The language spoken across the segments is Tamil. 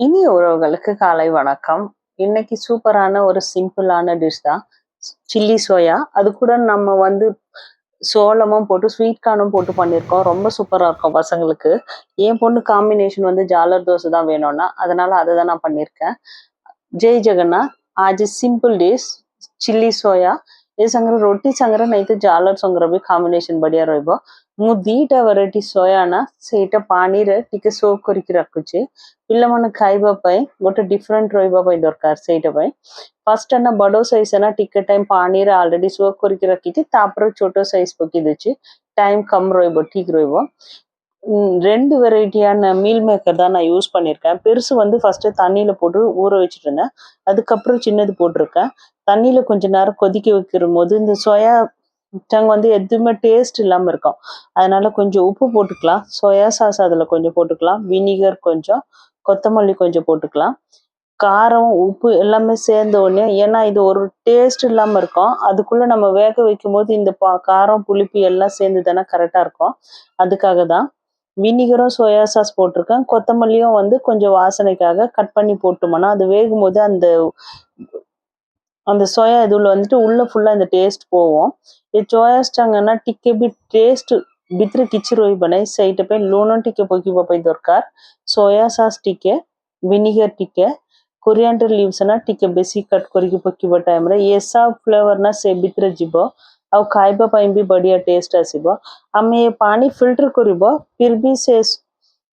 இனிய உறவுகளுக்கு காலை வணக்கம். இன்னைக்கு சூப்பரான ஒரு சிம்பிளான டிஷ் தான். Chilli soya. அது கூட நம்ம சோளமும் போட்டு, ஸ்வீட் கார்னும் போட்டு பண்ணியிருக்கோம். ரொம்ப சூப்பரா இருக்கும் பசங்களுக்கு. என் பொண்ணு காம்பினேஷன் ஜாலர் தோசை தான் வேணும்னா, அதனால அத தான் நான் பண்ணியிருக்கேன். जय जगन्नाथ। आज सिंपल डिश चिल्ली सोया ये संगे रोटी संगे नहीं तो जालर संगे भी कॉम्बिनेशन बढ़िया रहिबो। मु दीटा वैरायटी सोया ना सेटा पानी रे टिके सोक करिक रखुची पिल्ला मन खाइबा पई गोटे डिफरेंट रहिबा पई दरकार सेटा पई फर्स्ट ना बड़ो साइज ना टिके टाइम पानी रे ऑलरेडी सोक करिक रखिची तापर छोटो साइज पकी देची टाइम कम रहिबो ठीक रहिबो। 2 வெரைட்டியான மீல் மேக்கர் தான் நான் யூஸ் பண்ணியிருக்கேன். பெருசு ஃபர்ஸ்ட்டு தண்ணீல போட்டு ஊற வச்சுட்டு இருந்தேன். அதுக்கப்புறம் சின்னது போட்டிருக்கேன். தண்ணீல கொஞ்ச நேரம் கொதிக்க வைக்கிறபோது, இந்த சோயா சங்க் எதுவுமே டேஸ்ட் இல்லாம இருக்கும். அதனால கொஞ்சம் உப்பு போட்டுக்கலாம். சோயா சாஸ் அதுல கொஞ்சம் போட்டுக்கலாம். வினிகர் கொஞ்சம், கொத்தமல்லி கொஞ்சம் போட்டுக்கலாம். காரம், உப்பு எல்லாமே சேர்ந்த உடனே ஏன்னா இது ஒரு டேஸ்ட் இல்லாம இருக்கும். அதுக்குள்ள நம்ம வேக வைக்கும்போது இந்த காரம், புளிப்பு எல்லாம் சேர்ந்து தானே கரெக்டா இருக்கும். அதுக்காக தான். வினிகரும் சோயா சாஸ் போட்டிருக்கேன். கொத்தமல்லியும் கொஞ்சம் வாசனைக்காக கட் பண்ணி போட்டோம்னா அது வேகும்போது அந்த அந்த சோயா இதுல உள்ள ஃபுல்லா இந்த டேஸ்ட் போகும். ये चोया ना टिके भी टेस्ट भितर किछि रोई बनाई सईटा पे लूण टिके पकिबा पई दरकार सोया सॉस टिके विनेगर टिके कोरिएंडर लीव्स ना टिके बेसी कट करके पकिबा टाइम रे ये सब फ्लेवर ना से भितर जिवो आ खाइबा पई भी बढ़िया टेस्ट आसीबो। आमे ये पानी फिल्टर करिबो फिर भी से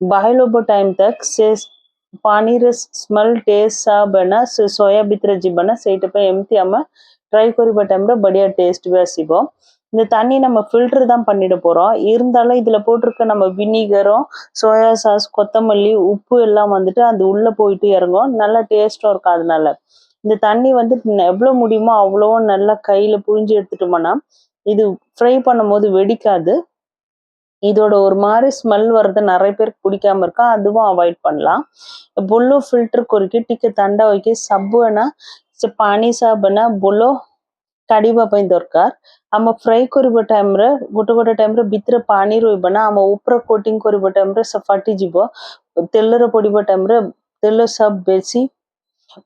बॉईल होबो टाइम तक से पानी रे स्मेल टेस्ट सब ना से सोया भितर जिबना सेटा पे एम्ती आमा ट्राई करिबा टाइम रे बढ़िया टेस्ट भी आसीबो। இந்த தண்ணி நம்ம ஃபில்டர் தான் பண்ணிட போறோம். இருந்தாலும் இதுல போட்டிருக்க நம்ம வினிகரும் சோயா சாஸ் கொத்தமல்லி உப்பு எல்லாம் அது உள்ள போயிட்டு இறங்கும் நல்ல டேஸ்டும் இருக்கும். அதனால இந்த தண்ணி எவ்வளவு முடியுமோ அவ்வளவோ நல்லா கையில புழிஞ்சு எடுத்துட்டோம்னா இது ஃப்ரை பண்ணும்போது வெடிக்காது. இதோட ஒரு மாதிரி ஸ்மெல் வர்றது நிறைய பேருக்கு பிடிக்காம இருக்கா அதுவும் அவாய்ட் பண்ணலாம்। बोलो फिल्टर करके टिके ठंडा होके सब ना से पानी सब ना बोलो काढ़ीबा पई दरकार। हम फ्राई करबा टाइम रे गोटे गोटे टाइम रे भितर पानी रोइबा ना हम ऊपर कोटिंग करबा टाइम रे सब फाटी जिवो। तेल रे पड़ीबा टाइम रे तेल सब बेसी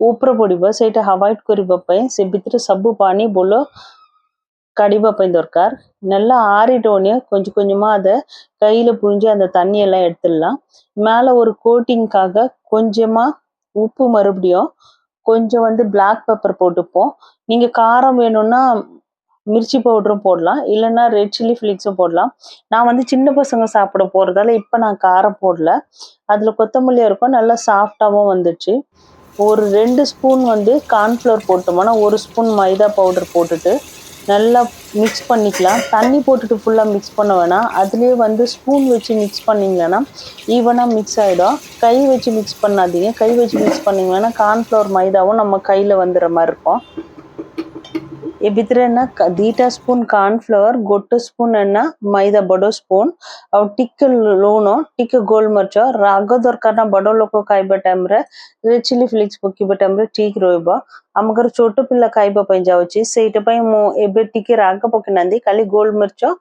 ऊपर पड़ीबो सेटा अवॉइड करबा पई से भितर सब पानी बोलो काढ़ीबा पई दरकार। நல்லா ஆறிட்டோனே கொஞ்சம் கொஞ்சமா அத கையில புழிஞ்சு அந்த தண்ணி எல்லாம் எடுத்துடலாம்। மேல ஒரு கோட்டிங்காக கொஞ்சமா உப்பு மறுபடியும் கொஞ்சம் பிளாக் பெப்பர் போட்டுப்போம்। நீங்க காரம் வேணும்னா மிர்ச்சி பவுடரும் போடலாம் இல்லைன்னா ரெட் சில்லி ஃபிளிக்ஸும் போடலாம்। நான் சின்ன பசங்க சாப்பிட போறதால இப்ப நான் காரம் போடல। அதுல கொத்தமல்லி இருக்கும் நல்லா சாஃப்டாவும் வந்துச்சு। ஒரு 2 ஸ்பூன் கார்ன்ஃப்ளவர் போட்டோம்னா 1 ஸ்பூன் மைதா பவுடர் போட்டுட்டு நல்லா மிக்ஸ் பண்ணிக்கலாம்। தண்ணி போட்டுட்டு ஃபுல்லா மிக்ஸ் பண்ண வேணாம்। அதுலயே ஸ்பூன் வச்சு மிக்ஸ் பண்ணீங்கன்னா ஈவனா மிக்ஸ் ஆயிடும்। கை வச்சு மிக்ஸ் பண்ணாதீங்க। கை வச்சு மிக்ஸ் பண்ணீங்கன்னா கார்ன்ஃப்ளவர் மைதாவும் நம்ம கையில வந்துற மாதிரி இருக்கும்। ये भितर ना 2 स्पून कॉर्नफ्लोर गोटे स्पून ना मैदा बड़ो स्पून और टिके लूण टिके गोल मर्च राग दरकार ना बड़ लोक खाइबा टाइम रे रेड चिली फ्लिक्स पकिबा टाइम रे ठीक रहइबो। हमकर छोटो पिल्ला खाइबा पई जाउची सेटा पई मु एबे टिके राग पकिनांदी खाली गोल मर्च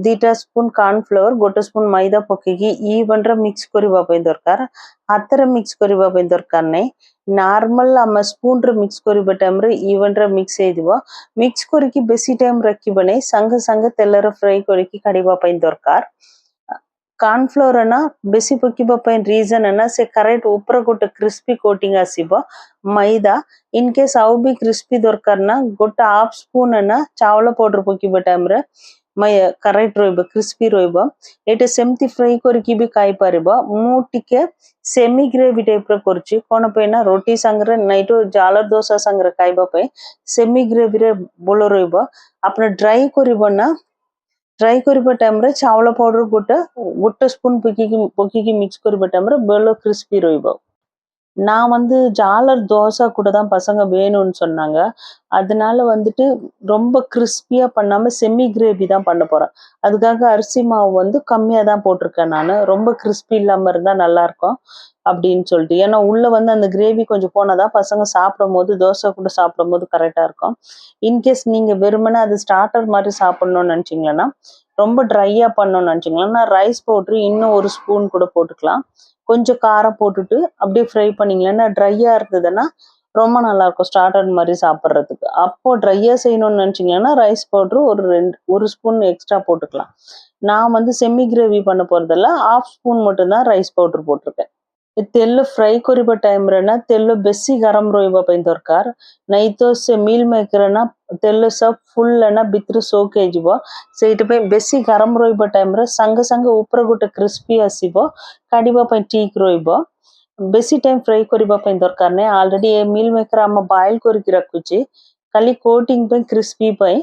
2 स्पून कॉर्नफ्लोर गोटे स्पून मैदा पकेकी इवन रे मिक्स करबा पई दरकार। हाथ रे मिक्स करबा पई दरकार नै नॉर्मल हम स्पून रे मिक्स करबा टाइम रे इवन रे मिक्स हेदिबो। मिक्स करके बेसी टाइम रखिबा नै संग संग तेल रे फ्राई करके काढिबा पई दरकार। कॉर्नफ्लोर ना बेसी पकिबा पई रीजन ना से करेक्ट ऊपर गोटे क्रिस्पी कोटिंग आसीबो। मैदा इन केस आउ भी क्रिस्पी दरकार ना गोटे हाफ स्पून ना चावल पाउडर पकिबा टाइम रे मैं करेक्ट रोइबो क्रिस्पी रोइबो। एटा सेमती फ्राई करके भी खाई परिबो। मु टिके सेमी ग्रेवी टाइप रे करछि कोन पे ना रोटी संगरे नाइटो जालर डोसा संगरे खाइबा पे सेमी ग्रेवी रे बोलो रोइबो। आपन ड्राई करिबो ना ड्राई करबा टाइम रे चावल पाउडर गोटे गोटे स्पून पकिकी मिक्स करबा टाइम रे बोलो क्रिस्पी रोइबो। நான் ஜாலர் தோசை கூட தான் பசங்க வேணும்னு சொன்னாங்க। அதனால ரொம்ப கிறிஸ்பியா பண்ணாம செமி கிரேவி தான் பண்ண போறேன்। அதுக்காக அரிசி மாவு கம்மியா தான் போட்டிருக்கேன் நானு। ரொம்ப கிறிஸ்பி இல்லாம இருந்தா நல்லா இருக்கும் அப்படின்னு சொல்லிட்டு। ஏன்னா உள்ள அந்த கிரேவி கொஞ்சம் போனாதான் பசங்க சாப்பிடும்போது தோசை கூட சாப்பிடும்போது கரெக்டா இருக்கும்। இன்கேஸ் நீங்க வெறுமனே அது ஸ்டார்டர் மாதிரி சாப்பிடணும்னு நினைச்சீங்கன்னா ரொம்ப ட்ரையா பண்ணணும்னு நினச்சிங்கன்னா ரைஸ் பவுட்ரு இன்னும் ஒரு ஸ்பூன் கூட போட்டுக்கலாம். கொஞ்சம் காரம் போட்டுட்டு அப்படியே ஃப்ரை பண்ணிங்களேன்னா ட்ரையா இருந்ததுன்னா ரொம்ப நல்லா இருக்கும் ஸ்டார்டர் மாதிரி சாப்பிட்றதுக்கு. அப்போ ட்ரையா செய்யணும்னு நினச்சிங்கன்னா ரைஸ் பவுட்ரு ஒரு ஸ்பூன் எக்ஸ்ட்ரா போட்டுக்கலாம். நான் வந்து செமி கிரேவி பண்ண போகிறதில்ல, 1/2 ସ୍ପୁନ୍ மட்டும்தான் ரைସ୍ ପାଉଡର போட்டிருக்கேன். ତେଲ ଫ୍ରାଏ କରିବା ଟାଇମ୍ରେ ନା ତେଲ ବେଶୀ ଗରମ ରହିବା ପାଇଁ ଦରକାର, ନାଇଁ ତ ସେ ମିଲ୍ ମେକର ନା ତେଲ ସବୁ ଫୁଲ୍ ନା ଭିତରେ ସୋକ୍ ହେଇଯିବ। ସେଇଥିପାଇଁ ବେଶୀ ଗରମ ରହିବା ଟାଇମ୍ରେ ସାଙ୍ଗେ ସାଙ୍ଗେ ଉପରେ ଗୋଟେ କ୍ରିସ୍ପି ଆସିବ, କାଢ଼ିବା ପାଇଁ ଠିକ୍ ରହିବ। ବେଶୀ ଟାଇମ୍ ଫ୍ରାଏ କରିବା ପାଇଁ ଦରକାର ନାହିଁ। ଅଲରେଡି ଏ ମିଲ୍ ମେକର ଆମେ ବାଇଲ୍ କରିକି ରଖୁଛି, ଖାଲି கோட்டிங் ପାଇଁ கிறிஸ்பி ପାଇଁ।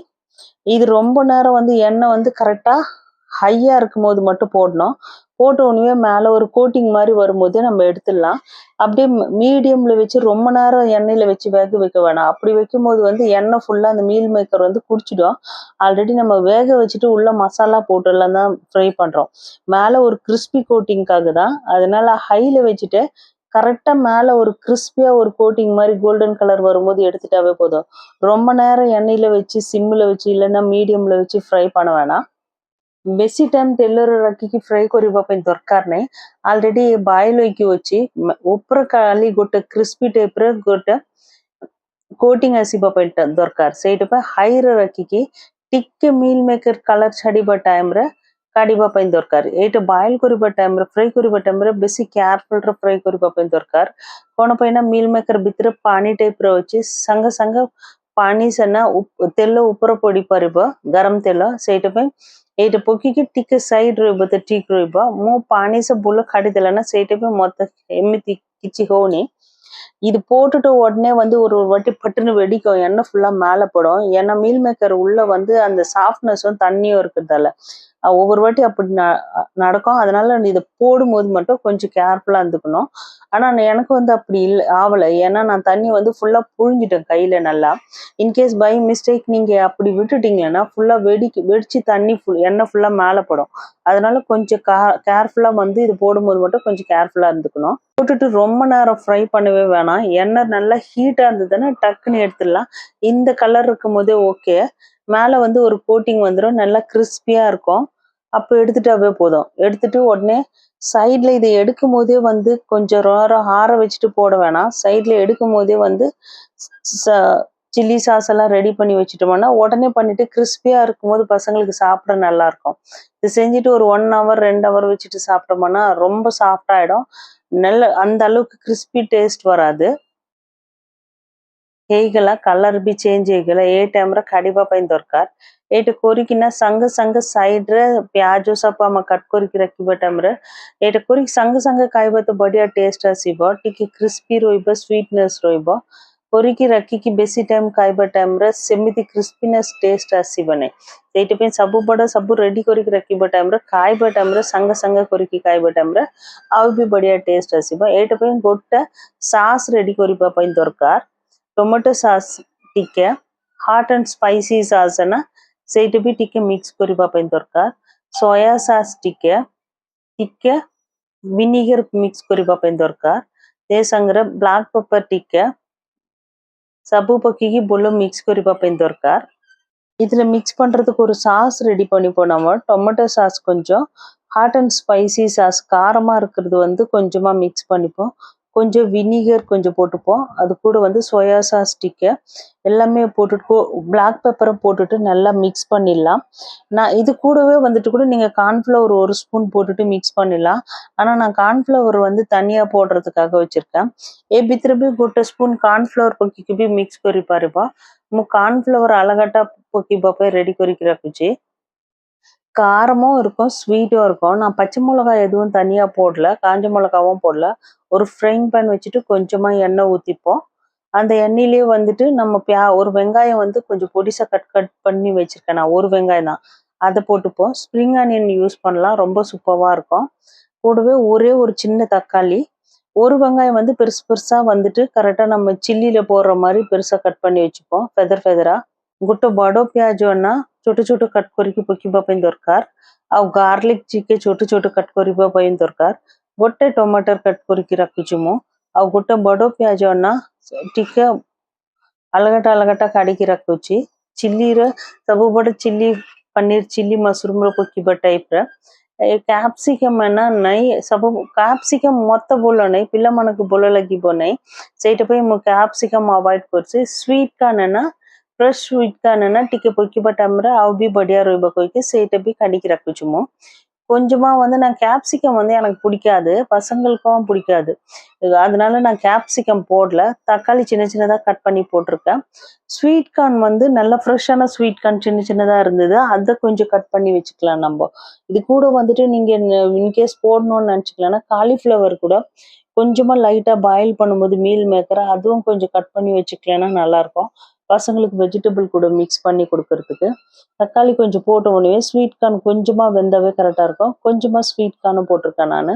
இது ரொம்ப நேரம் வந்து எண்ணெய் வந்து கரெக்டாக ஹையாக இருக்கும் போது மட்டும் போடணும். போட்ட உடனே மேலே ஒரு கோட்டிங் மாதிரி வரும்போதே நம்ம எடுத்துடலாம். அப்படியே மீடியமில் வச்சு ரொம்ப நேரம் எண்ணெயில் வச்சு வேக வைக்க வேணாம். அப்படி வைக்கும்போது வந்து எண்ணெய் ஃபுல்லாக அந்த மீல் மேக்கர் வந்து குடிச்சிடும். ஆல்ரெடி நம்ம வேக வச்சுட்டு உள்ள மசாலா போட்டுலாம் தான் ஃப்ரை பண்ணுறோம். மேலே ஒரு கிறிஸ்பி கோட்டிங்காக தான். அதனால ஹையில் வச்சுட்டு கரெக்டாக மேலே ஒரு கிறிஸ்பியாக ஒரு கோட்டிங் மாதிரி கோல்டன் கலர் வரும்போது எடுத்துட்டாவே போதும். ரொம்ப நேரம் எண்ணெயில் வச்சு சிம்மில் வச்சு இல்லைன்னா மீடியமில் வச்சு ஃப்ரை பண்ண வேணாம்। ବେଶୀ ଟାଇମ୍ ତେଲରେ ରଖିକି ଫ୍ରାଏ କରିବା ପାଇଁ ଦରକାର ନାହିଁ। ଅଲରେଡି ବାଇଲ ହେଇକି ଅଛି, ଉପରେ ଖାଲି ଗୋଟେ କ୍ରିସ୍ପି ଟାଇପ୍ର ଗୋଟେ କୋଟିଂ ଆସିବା ପାଇଁ ଦରକାର। ସେଇଟା ପାଇଁ ହାଇରେ ରଖିକି ଟିକେ ମିଲ୍ ମେକର କଲର ଛାଡ଼ିବା ଟାଇମ୍ରେ କାଢ଼ିବା ପାଇଁ ଦରକାର। ଏଇଟା ବାଇଲ କରିବା ଟାଇମ୍ରେ ଫ୍ରାଏ କରିବା ଟାଇମ୍ରେ ବେଶୀ କେୟାରଫୁଲ୍ରେ ଫ୍ରାଏ କରିବା ପାଇଁ ଦରକାର। କ'ଣ ପାଇଁ ନା ମିଲ୍ ମେକର ଭିତରେ ପାଣି ଟାଇପ୍ର ଅଛି, ସାଙ୍ଗେ ସାଙ୍ଗେ ପାଣି ସେନା ତେଲ ଉପରେ ପଡ଼ିପାରିବ, ଗରମ ତେଲ। ସେଇଟା ପାଇଁ এইটা ପକେଇକି ଟିକେ ସାଇଡ୍ ରହିବ ତ ଠିକ୍ ରହିବ। ମୁଁ ପାଣି ସେ ବୁଲ କାଢିଦେଲା ନା, ସେଇଟା ପାଇଁ ମତେ ଏମିତି କିଛି ହଉନି। இது போட்டுட்டு உடனே வந்து ஒரு வாட்டி பட்டுன்னு வெடிக்கும், எண்ணெய் ஃபுல்லா மேலே படும்। ஏன்னா மீல் மேக்கர் உள்ள வந்து அந்த சாஃப்ட்னஸும் தண்ணியும் இருக்கிறதால ஒவ்வொரு வாட்டி அப்படி நடக்கும்। அதனால இதை போடும்போது மட்டும் கொஞ்சம் கேர்ஃபுல்லா இருந்துக்கணும்। ஆனா எனக்கு வந்து அப்படி இல்லை ஆகலை, ஏன்னா நான் தண்ணி வந்து ஃபுல்லா புழிஞ்சிட்டேன் கையில நல்லா। இன்கேஸ் பை மிஸ்டேக் நீங்க அப்படி விட்டுட்டீங்கன்னா ஃபுல்லா வெடிச்சு தண்ணி எண்ணெய் ஃபுல்லா மேலே படும்। அதனால கொஞ்சம் கேர்ஃபுல்லா வந்து இது போடும்போது மட்டும் கொஞ்சம் கேர்ஃபுல்லா இருந்துக்கணும்। போட்டுட்டு ரொம்ப நேரம் ஃப்ரை பண்ணவே வேணாம்। எண்ணெய் நல்லா ஹீட்டா இருந்ததுன்னா டக்குன்னு எடுத்துடலாம்। இந்த கலர் இருக்கும் போதே ஓகே, மேலே வந்து ஒரு கோட்டிங் வந்துடும், நல்லா கிறிஸ்பியா இருக்கும்। அப்போ எடுத்துட்டாவே போதும்। எடுத்துட்டு உடனே சைட்ல இதை எடுக்கும் போதே வந்து கொஞ்சம் நேரம் ஆற வச்சுட்டு போட வேணாம்। சைட்ல எடுக்கும் போதே வந்து சில்லி சாஸ் எல்லாம் ரெடி பண்ணி வச்சுட்டோம்னா உடனே பண்ணிட்டு கிறிஸ்பியா இருக்கும்போது பசங்களுக்கு சாப்பிட நல்லா இருக்கும்। இது செஞ்சுட்டு ஒரு 1 hour 2 hour வச்சுட்டு சாப்பிட்டோம்னா ரொம்ப சாஃப்ட் ஆயிடும், நல்ல அந்த அளவுக்கு கிறிஸ்பி டேஸ்ட் வராது। ହେଇଗଲା, କଲର୍ ବି ଚେଞ୍ଜ ହେଇଗଲା। ଏ ଟାଇମ୍ରେ କାଢ଼ିବା ପାଇଁ ଦରକାର। ଏଇଟା କରିକିନା ସାଙ୍ଗେ ସାଙ୍ଗେ ସାଇଡ୍ରେ ପିଆଜ ସବୁ ଆମେ କଟ୍ କରିକି ରଖିବା ଟାଇମ୍ରେ ଏଇଟା କରିକି ସାଙ୍ଗେ ସାଙ୍ଗେ ଖାଇବା ତ ବଢ଼ିଆ ଟେଷ୍ଟ ଆସିବ, ଟିକେ କ୍ରିସ୍ପି ରହିବ, ସ୍ୱିଟନେସ୍ ରହିବ। କରିକି ରଖିକି ବେଶୀ ଟାଇମ୍ ଖାଇବା ଟାଇମ୍ରେ ସେମିତି କ୍ରିସ୍ପିନେସ୍ ଟେଷ୍ଟ ଆସିବନି। ସେଇଥିପାଇଁ ସବୁବେଳେ ସବୁ ରେଡି କରିକି ରଖିବା ଟାଇମ୍ରେ ଖାଇବା ଟାଇମ୍ରେ ସାଙ୍ଗେ ସାଙ୍ଗେ କରିକି ଖାଇବା ଟାଇମ୍ରେ ଆଉ ବି ବଢ଼ିଆ ଟେଷ୍ଟ ଆସିବ। ଏଇଟା ପାଇଁ ଗୋଟେ ସାସ୍ ରେଡି କରିବା ପାଇଁ ଦରକାର। ଟମାଟୋ ସସ୍ ଟିକେ, ହଟ୍ ଆଣ୍ଡ ସ୍ପାଇସି ସସ୍ ନା ସେଇଟା ବି ଟିକେ ମିକ୍ସ କରିବା ପାଇଁ ଦରକାର। ସୋୟା ସସ୍ ଟିକେ, ଟିକେ ଭିନିଗର ମିକ୍ସ କରିବା ପାଇଁ ଦରକାର। ସେ ସାଙ୍ଗରେ ବ୍ଲାକ୍ ପେପର ଟିକେ, ସବୁ ପକେଇକି ଭଲ மிக்ஸ் କରିବା ପାଇଁ ଦରକାର। இதில் மிக்ஸ் பண்ணுறதுக்கு ஒரு சாஸ் ரெடி பண்ணிப்போம் நம்ம। டொமேட்டோ சாஸ் கொஞ்சம், ஹாட் அண்ட் ஸ்பைசி சாஸ் காரமாக இருக்கிறது வந்து கொஞ்சமாக மிக்ஸ் பண்ணிப்போம், கொஞ்சம் வினிகர் கொஞ்சம் போட்டுப்போம், அது கூட வந்து சோயா சாஸ் டிக்கை எல்லாமே போட்டுட்டு பிளாக் பெப்பரை போட்டுட்டு நல்லா மிக்ஸ் பண்ணிடலாம்। நான் இது கூடவே வந்துட்டு கூட நீங்கள் கார்ன்ஃப்ளவர் 1 ஸ்பூன் போட்டுட்டு மிக்ஸ் பண்ணிடலாம்। ஆனால் நான் கார்ன்ஃப்ளவர் வந்து தனியாக போடுறதுக்காக வச்சுருக்கேன்। ଏ ଭିତରେ ବି 1 ସ୍ପୁନ୍ କର୍ଣ୍ଣଫ୍ଲୋର ପକେଇକି ବି ମିକ୍ସ କରିପାରିବ। ମୁଁ କର୍ଣ୍ଣଫ୍ଲୋର அழகாட்டா ପକେଇବା ପାଇଁ ரெடி କରିକି ରଖୁଛି। காரமும் இருக்கும், ஸ்வீட்டும் இருக்கும்। நான் பச்சை மிளகாய் எதுவும் தனியாக போடல, காஞ்ச மிளகாவும் போடல। ஒரு ஃப்ரைங் பேன் வச்சுட்டு கொஞ்சமாக எண்ணெய் ஊற்றிப்போம்। அந்த எண்ணெயிலேயே வந்துட்டு நம்ம ஒரு வெங்காயம் வந்து கொஞ்சம் பொடிசா கட் பண்ணி வச்சிருக்கேன் நான், ஒரு வெங்காயம் தான், அதை போட்டுப்போம்। ஸ்ப்ரிங் ஆனியன் யூஸ் பண்ணலாம், ரொம்ப சூப்பராக இருக்கும்। கூடவே ஒரே ஒரு சின்ன தக்காளி, ஒரு வெங்காயம் வந்து பெருசு பெருசா வந்துட்டு கரெக்டாக நம்ம சில்லியில போடுற மாதிரி பெருசா கட் பண்ணி வச்சுப்போம், ஃபெதரா। ଗୋଟେ ବଡ଼ ପିଆଜ ନା ଛୋଟ ଛୋଟ କଟ୍ କରିକି ପକେଇବା ପାଇଁ ଦରକାର। ଆଉ ଗାର୍ଲିକ ଟିକେ ଛୋଟ ଛୋଟ କଟ୍ କରିବା ପାଇଁ ଦରକାର। ଗୋଟେ ଟମାଟର କଟ୍ କରିକି ରଖିଛୁ ମୁଁ। ଆଉ ଗୋଟେ ବଡ଼ ପିଆଜ ନା ଟିକେ ଅଲଗାଟା ଅଲଗାଟା କାଢିକି ରଖୁଛି। ଚିଲ୍ଲିର ସବୁବେଳେ ଚିଲ୍ଲି पनीर चिल्ली मशरूम रो पकिबा टाइप रे कैप्सिकम है ना नहीं सब कैप्सिकम मत बोलो नहीं पिला मन को बोलो लगी बो नहीं सेटा पे मु कैप्सिकम अवॉइड करछि स्वीट कॉर्न है ना फ्रेश स्वीट कॉर्न है ना टिके पकिबा टाइम रे आउ भी बढ़िया रोइबा कोइ के सेटा भी कडिक रखछु मु கொஞ்சமா வந்து நான் கேப்சிகம் வந்து எனக்கு பிடிக்காது பசங்களுக்கும் பிடிக்காது அதனால நான் கேப்சிகம் போடல தக்காளி சின்ன சின்னதா கட் பண்ணி போட்டிருக்கேன் ஸ்வீட் கார்ன் வந்து நல்ல ஃப்ரெஷ்ஷான ஸ்வீட் கார்ன் சின்ன சின்னதா இருந்தது அதை கொஞ்சம் கட் பண்ணி வச்சுக்கலாம் நம்ம இது கூட வந்துட்டு நீங்க இன்கேஸ் போடணும்னு நினைச்சுக்கலாம்னா காலிஃப்ளவர் கூட கொஞ்சமா லைட்டா பாயில் பண்ணும்போது மீல் மேக்கர் அதுவும் கொஞ்சம் கட் பண்ணி வச்சுக்கலன்னா நல்லா இருக்கும் பசங்களுக்கு வெஜிடபிள் கூட மிக்ஸ் பண்ணி கொடுக்கறதுக்கு தக்காளி கொஞ்சம் போட்ட உடனே ஸ்வீட் கார்ன் கொஞ்சமா வெந்தாவே கரெக்டா இருக்கும் கொஞ்சமா ஸ்வீட் கார்னும் போட்டிருக்கேன் நான்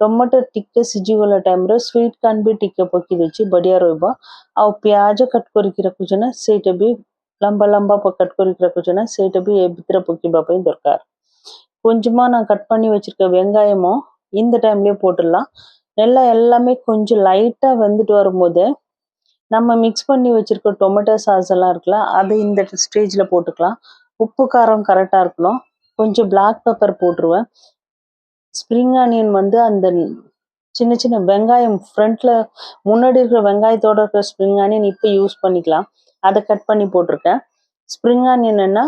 टमाटो टिक्के सिजी वाला टाइम रे स्वीट कॉर्न भी टिक्के पकी देछि बढ़िया रहबा आ प्याज कट करके रखुछ ना सेटा भी लंबा लंबा कट करके रखुछ ना सेटा भी ए भितर पकिबा पई दरकार கொஞ்சமா நான் கட் பண்ணி வச்சிருக்க வெங்காயமும் இந்த டைம்லயே போட்டுடலாம் நல்லா எல்லாமே கொஞ்சம் லைட்டா வெந்துட்டு வரும்போது நம்ம மிக்ஸ் பண்ணி வச்சிருக்க டொமேட்டோ சாஸ் எல்லாம் இருக்குல்ல அது இந்த ஸ்டேஜ்ல போட்டுக்கலாம் உப்பு காரம் கரெக்டா இருக்கணும் கொஞ்சம் பிளாக் பெப்பர் போட்டுருவேன் ஸ்ப்ரிங் ஆனியன் வந்து அந்த சின்ன சின்ன வெங்காயம் ஃப்ரண்ட்ல முன்னாடி இருக்கிற வெங்காயத்தோட இருக்கிற ஸ்ப்ரிங் ஆனியன் இப்போ யூஸ் பண்ணிக்கலாம் அதை கட் பண்ணி போட்டிருக்கேன் स्प्रिंग आनियन है ना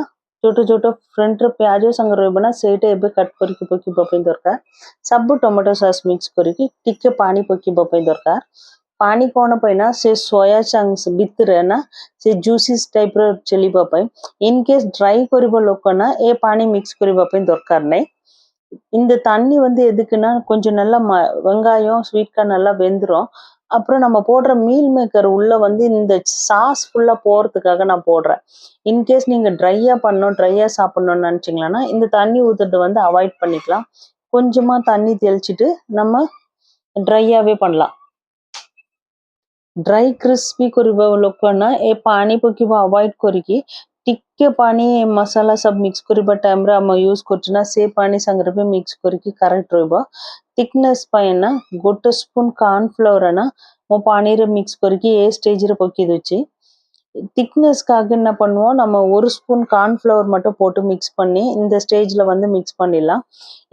छोटे छोटे फ्रंट प्याजो संग रोबना सेटे एबे कट करके पकी बपई दरकार सब टोमेटो सॉस मिक्स करके टिके पानी पकी बपई दरकार पानी कोन पैना से सोया चंक्स बितर ना से जूसीस टाइप रो चली बपई इन केस ड्राई करिबो लोकना ए पानी मिक्स करि बपई दरकार नै இந்த தண்ணி வந்து எதுக்குன்னா கொஞ்சம் நல்லா வெங்காயம் ஸ்வீட் கார்ன் நல்லா வெந்துரும் அப்புறம் நம்ம போடுற மீல் மேக்கர் உள்ள வந்து இந்த சாஸ் ஃபுல்லா போறதுக்காக நான் போடுறேன் இன்கேஸ் நீங்க ட்ரையா சாப்பிடணும்னு நினைச்சீங்கன்னா இந்த தண்ணி ஊத்துறது வந்து அவாய்ட் பண்ணிக்கலாம் கொஞ்சமா தண்ணி தெளிச்சிட்டு நம்ம ட்ரையாவே பண்ணலாம் ड्राई क्रिस्पी करबा लोकना ए पानी पकिबा अवॉइड करिकी टिके पानी मसाला सब मिक्स करबा टाइम रे हम यूज करछना से पानी संगरे पे मिक्स करके करेक्ट रहबा थिकनेस पाइना गोटे स्पून कॉर्न फ्लोर ना मो पानी रे मिक्स करके ए स्टेज रे पकी देछि திக்னஸ்க்காக என்ன பண்ணுவோம் நம்ம ஒரு ஸ்பூன் கார்ன்ஃப்ளவர் மட்டும் போட்டு மிக்ஸ் பண்ணி இந்த ஸ்டேஜ்ல வந்து மிக்ஸ் பண்ணிடலாம்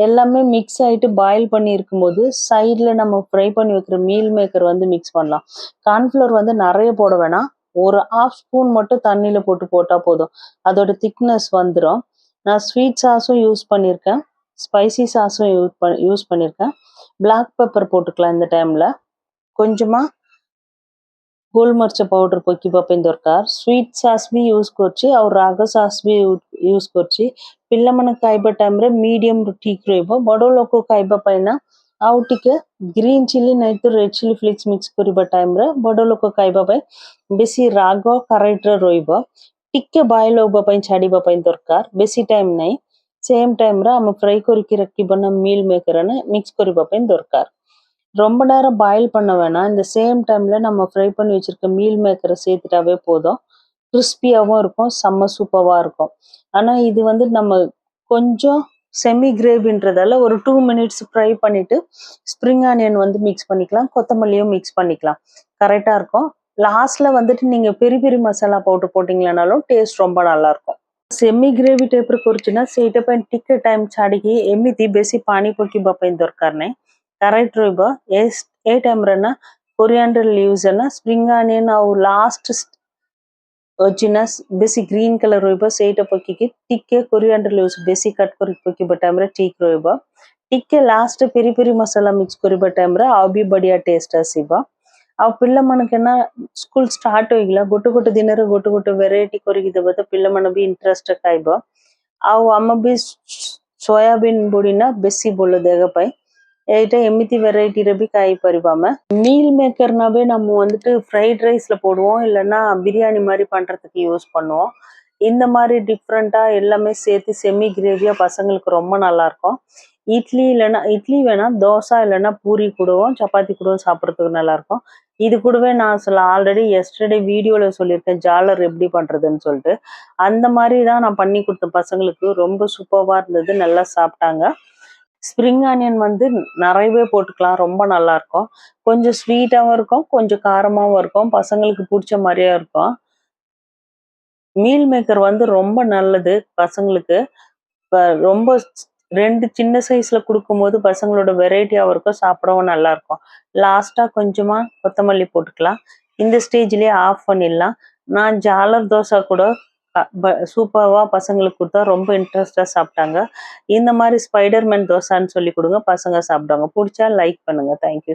எல்லாமே மிக்ஸ் ஆயிட்டு பாயில் பண்ணி இருக்கும்போது சைட்ல நம்ம ஃப்ரை பண்ணி வைக்கிற மீல் மேக்கர் வந்து மிக்ஸ் பண்ணலாம் கார்ன்ஃப்ளவர் வந்து நிறைய போட வேணாம் ஒரு ஹாஃப் ஸ்பூன் மட்டும் தண்ணியில போட்டு போட்டா போதும் அதோட திக்னஸ் வந்துடும் நான் ஸ்வீட் சாஸும் யூஸ் பண்ணியிருக்கேன் ஸ்பைசி சாஸும் யூஸ் பண்ணியிருக்கேன் பிளாக் பெப்பர் போட்டுக்கலாம் இந்த டைம்ல கொஞ்சமா गोल मर्च पाउडर पकी बपई दरकार स्वीट सॉस भी यूज करछि और राग सॉस भी यूज करछि पिल्ला मन खाइबा टाइम रे मीडियम ठीक रहबो बडो लोक खाइबा पैना आउ टिके ग्रीन चिली नै तो रेड चिली फ्लेक्स मिक्स करबा टाइम रे बडो लोक खाइबा पय बेसी राग करेक्ट रहइबो टिके बॉयल होबा पय छाडीबा पय दरकार बेसी टाइम नै सेम टाइम रे हम फ्राई करके रखी बना मील मेकर ने मिक्स करबा पय दरकार ரொம்ப நேரம் பாயில் பண்ண வேணாம் இந்த சேம் டைம்ல நம்ம ஃப்ரை பண்ணி வச்சிருக்க மீல் மேக்கரை சேர்த்துட்டாவே போதும் கிறிஸ்பியாவும் இருக்கும் செம்ம சூப்பரா இருக்கும் ஆனா இது வந்து நம்ம கொஞ்சம் செமி கிரேவின்றதால ஒரு 2 மினிட்ஸ் ஃப்ரை பண்ணிட்டு ஸ்ப்ரிங் ஆனியன் வந்து மிக்ஸ் பண்ணிக்கலாம் கொத்தமல்லியும் மிக்ஸ் பண்ணிக்கலாம் கரெக்டா இருக்கும் லாஸ்ட்ல வந்துட்டு நீங்க பெரி பெரி மசாலா பவுடர் போட்டீங்கன்னாலும் டேஸ்ட் ரொம்ப நல்லா இருக்கும் सेमी ग्रेवी टाइप रे करछिना सेटा पे टिके टाइम छाडिकी एमिति बेसी पानी पकी बपई दरकार नै करेक्ट रहबो ए टाइम रे ना कोरिएंडर लीव्स ना स्प्रिंग ऑनियन और लास्ट వచ్చిన बेसी ग्रीन कलर रहबो सेटा पकी टिके कोरिएंडर लीव्स बेसी कट कर पकी टाइम रे ठीक रहबो टिके लास्ट पेरी पेरी मसाला मिक्स करबा टाइम रे आ भी बढ़िया टेस्ट आसीबो आ पिल्ला मन के ना स्कूल स्टार्ट होइगला गोटे गोटे दिन रे गोटे गोटे वेराइटी करिक देबो त पिल्ला मन भी इंटरेस्ट खाइबो आ हम भी सोयाबीन बड़ी ना बेसी बोल देगा पाई एटा एमिति वेराइटी रे भी खाई परिबाम மீல் மேக்கர்னாவே நம்ம வந்துட்டு ஃப்ரைட் ரைஸ்ல போடுவோம் இல்லனா பிரியாணி மாதிரி பண்றதுக்கு யூஸ் பண்ணுவோம் இந்த மாதிரி டிஃபரண்டா எல்லாமே சேர்த்து செமி கிரேவியா பசங்களுக்கு ரொம்ப நல்லா இருக்கும் இட்லி வேணா தோசை இல்லனா பூரி கூடவும் சப்பாத்தி கூடவும் சாப்பிடுறதுக்கு நல்லா இருக்கும் இது கூடவே நான் ஆல்ரெடி எஸ்டர்டே வீடியோல சொல்லியிருக்கேன் ஜாலர் எப்படி பண்றதுன்னு சொல்லிட்டு அந்த மாதிரி தான் நான் பண்ணி கொடுத்தேன் பசங்களுக்கு ரொம்ப சூப்பரா இருந்தது நல்லா சாப்பிட்டாங்க ஸ்ப்ரிங் ஆனியன் வந்து நிறையவே போட்டுக்கலாம் ரொம்ப நல்லா இருக்கும் கொஞ்சம் ஸ்வீட்டாவும் இருக்கும் கொஞ்சம் காரமாவும் இருக்கும் பசங்களுக்கு பிடிச்ச மாதிரியா இருக்கும் மீல் மேக்கர் வந்து ரொம்ப நல்லது பசங்களுக்கு. ரொம்ப 2 சின்ன சைஸ்ல குடுக்கும்போது பசங்களோட வெரைட்டியாவும் இருக்கும், சாப்பிடவும் நல்லா இருக்கும். லாஸ்ட்டா கொஞ்சமா கொத்தமல்லி போட்டுக்கலாம். இந்த ஸ்டேஜ்லயே ஆஃப் பண்ணிடலாம். நான் ஜாலர் தோசை கூட சூப்பர்வா பசங்களுக்கு குடுத்தா ரொம்ப இன்ட்ரெஸ்ட்டா சாப்பிட்டாங்க. இந்த மாரி ஸ்பைடர்மேன் தோசைன்னு சொல்லி குடுங்க, பசங்க சாப்பிடுவாங்க. புடிச்சா லைக் பண்ணுங்க. Thank you.